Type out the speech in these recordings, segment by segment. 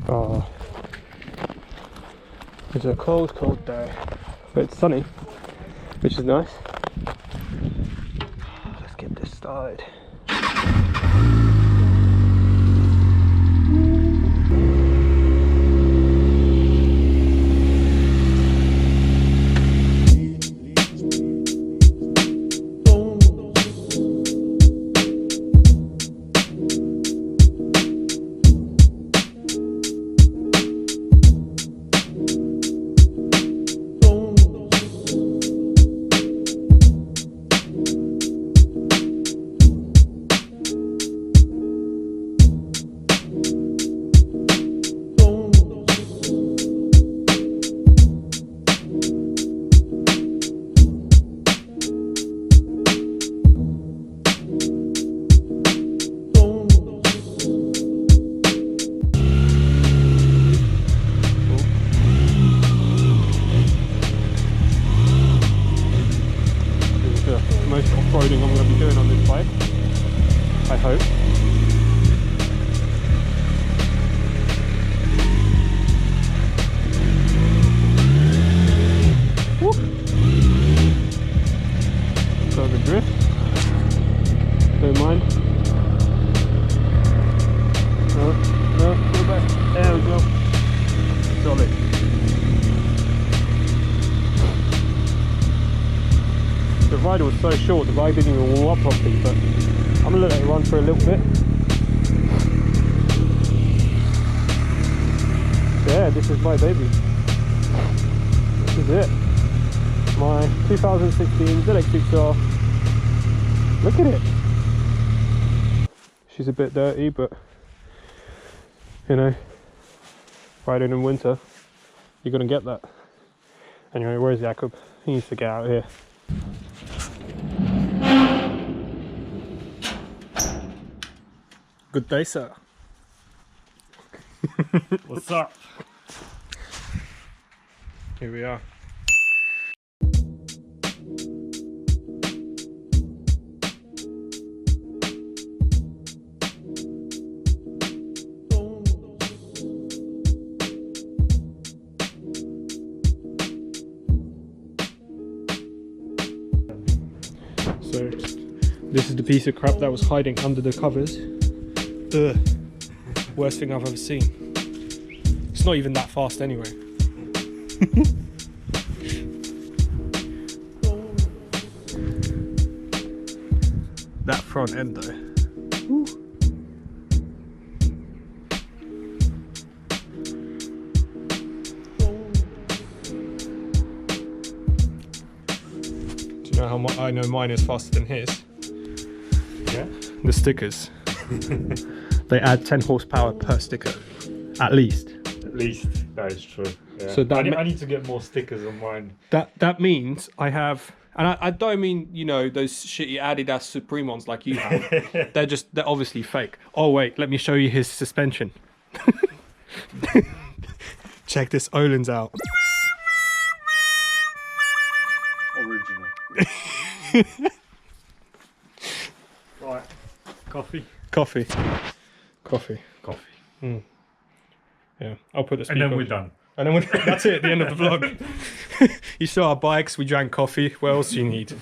Oh, it's a cold, cold day, but it's sunny, which is nice. Let's get this started. Most off-roading I'm going to be doing on this bike, I hope. Woo. Got the drift, don't mind. No, go back, there we go, solid. The rider was so short, the bike didn't even warm up properly, but I'm gonna let it run for a little bit. Yeah, this is my baby. This is it. My 2016 zx6r. Look at it. She's a bit dirty, but you know, riding in winter, you're gonna get that. Anyway, where's Jakub? He needs to get out here. Good day, sir. What's up? Here we are. So, this is the piece of crap that was hiding under the covers. Ugh. Worst thing I've ever seen. It's not even that fast anyway. That front end though. Woo. Do you know how I know mine is faster than his? Yeah. The stickers. They add 10 horsepower per sticker, at least. At least, that is true. Yeah. So that I need to get more stickers on mine. That means I have, and I don't mean, you know, those shitty Adidas Supreme ones like you have. They're obviously fake. Oh wait, let me show you his suspension. Check this Öhlins out. Original. Right, coffee. Coffee. Coffee. Coffee. Mm. Yeah, I'll put the speaker And then on. we're done. And then that's it at the end of the vlog. You saw our bikes, we drank coffee. What else do you need?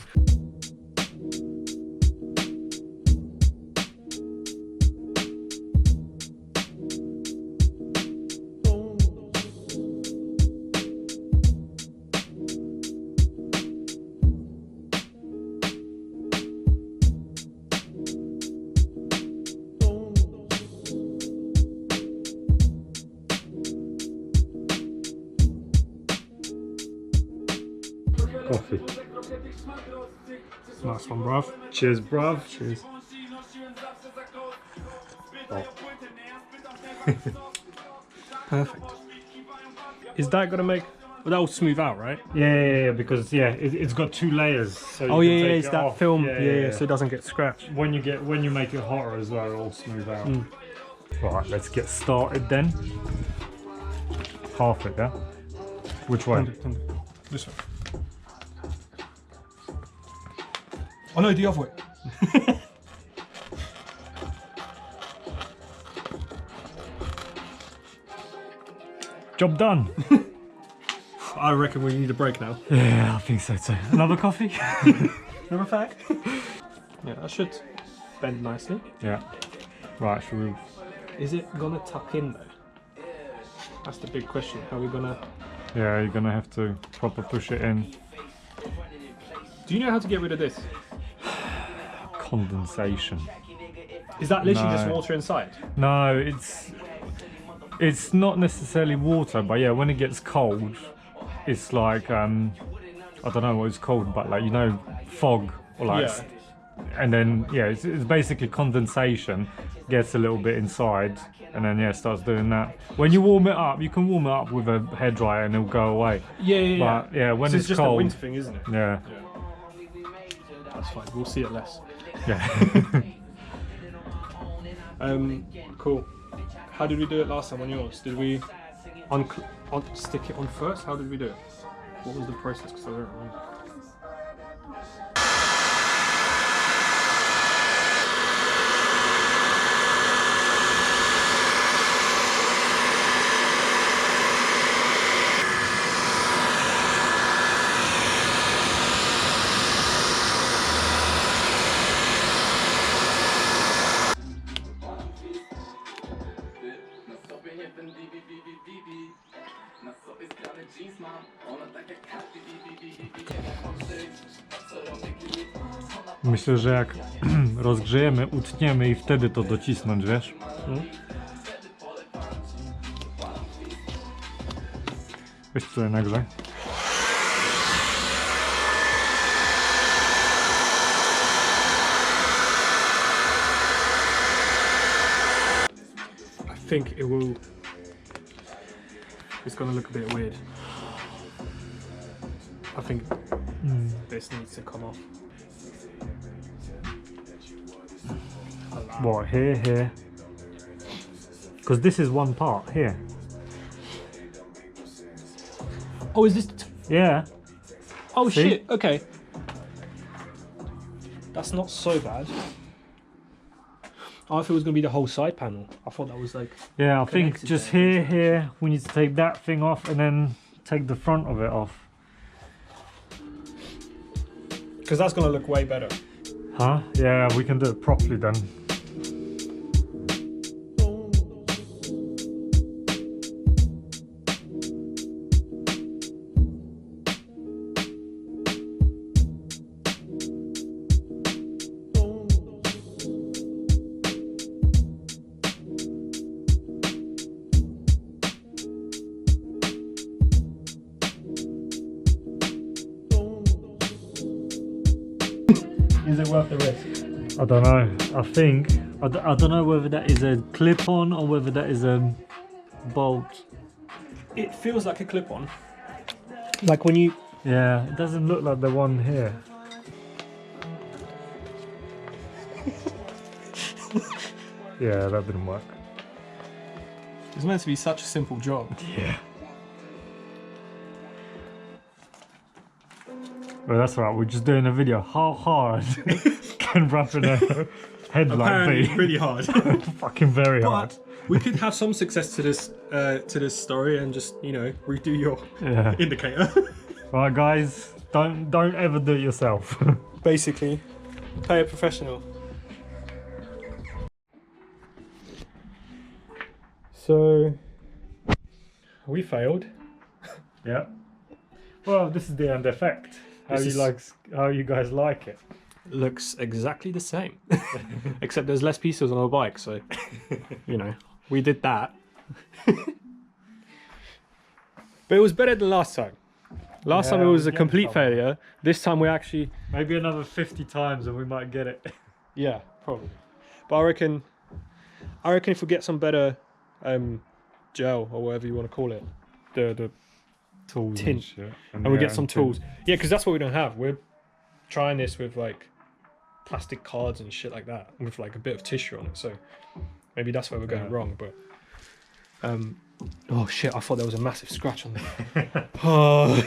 Coffee. Nice one, bruv. Cheers, bruv. Cheers. Oh. Perfect. Is that gonna make? Well, that will smooth out, right? Yeah, because it's got 2 layers. So Oh you yeah, can take it's it that off. film. Yeah, so it doesn't get scratched. When you make it hotter as well, it'll smooth out. Right, let's get started then. Half it, yeah? Which way? This way. Oh no, the other way. Job done. I reckon we need a break now. Yeah, I think so too. Another coffee? Another fact? Yeah, that should bend nicely. Yeah. Right, should we... Is it gonna tuck in though? That's the big question. How are we gonna... Yeah, you're gonna have to proper push it in. Do you know how to get rid of this? Condensation. Is that literally just water inside? No, it's not necessarily water, but yeah, when it gets cold, it's like I don't know what it's called, but like, you know, fog or like, Yeah. and then yeah, it's basically condensation gets a little bit inside, and then yeah, starts doing that. When you warm it up, you can warm it up with a hairdryer and it'll go away. Yeah. But yeah, when So it's just cold, a winter thing, isn't it? yeah. That's fine. We'll see it less. Yeah. Cool. How did we do it last time on yours? Did we stick it on first? How did we do it? What was the process? Because I don't remember. Myślę, że jak rozgrzejemy, utniemy i wtedy to docisnąć, wiesz? Weź tutaj nagrzej. I think it will... It's gonna look a bit weird. I think this needs to come off. What, here? Because this is one part, here. Oh, is this... Yeah. Oh, See? shit, okay. That's not so bad. I thought it was going to be the whole side panel. I thought that was like... Yeah, I think just here, we need to take that thing off and then take the front of it off. Because that's going to look way better. Huh? Yeah, we can do it properly then. Is it worth the risk? I don't know. I think I don't know whether that is a clip-on or whether that is a bolt. It feels like a clip-on. Like when you... Yeah, it doesn't look like the one here. Yeah, that didn't work. It's meant to be such a simple job. Yeah. Well, that's right. We're just doing a video. How hard can wrapping a headlight Apparently be? really hard. Fucking very hard. But we could have some success to this story and just, you know, redo your indicator. Right, guys, don't ever do it yourself. Basically, pay a professional. So we failed. Yeah. Well, this is the end effect. How you guys like it? Looks exactly the same, except there's less pieces on our bike. So, you know, we did that. But it was better than last time. Last time it was a complete failure. This time we actually... Maybe another 50 times and we might get it. Yeah, probably. But I reckon if we get some better gel or whatever you want to call it, the Tools tint, and shit. and we get some tools. Yeah, because that's what we don't have. We're trying this with like plastic cards and shit like that, with like a bit of tissue on it. So maybe that's where we're going wrong. But oh shit! I thought there was a massive scratch on there. Oh.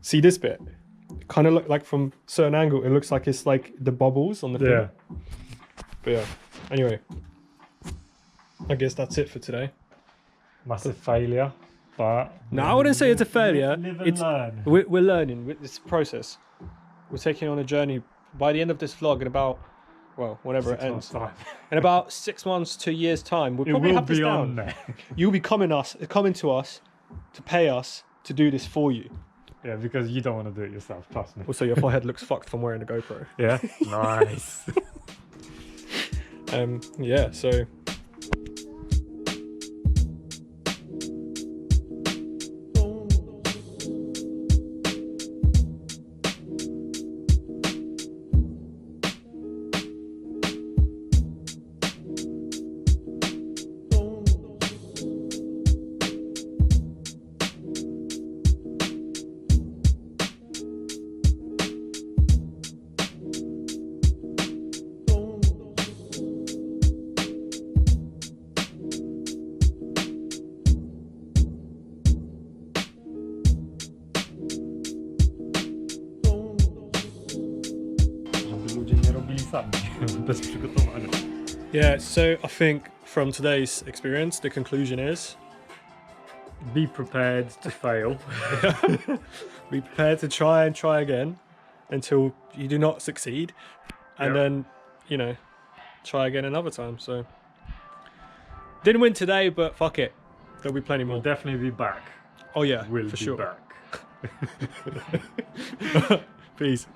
See this bit? Kind of look like from a certain angle. It looks like it's like the bubbles on the thing. But yeah. Anyway, I guess that's it for today. massive failure, but No, I wouldn't say it's a failure. Live and learn. We're learning with this process. We're taking on a journey. By the end of this vlog, in about, well, whenever 6 it months' ends, time. in about 6 months to a year's time, we'll It probably will have this be down. on there. You'll be coming to us to pay us to do this for you. Yeah, because you don't want to do it yourself, trust me. Also, your forehead looks fucked from wearing the GoPro. Yeah, nice. Yeah, so. Bez przygotowania. Yeah, so I think from today's experience, the conclusion is Be prepared to fail. be prepared to try and try again until you do not succeed. And then, you know, try again another time. So, didn't win today, but fuck it. There'll be plenty more. We'll definitely be back. Oh, yeah, We'll for be sure. back. Peace.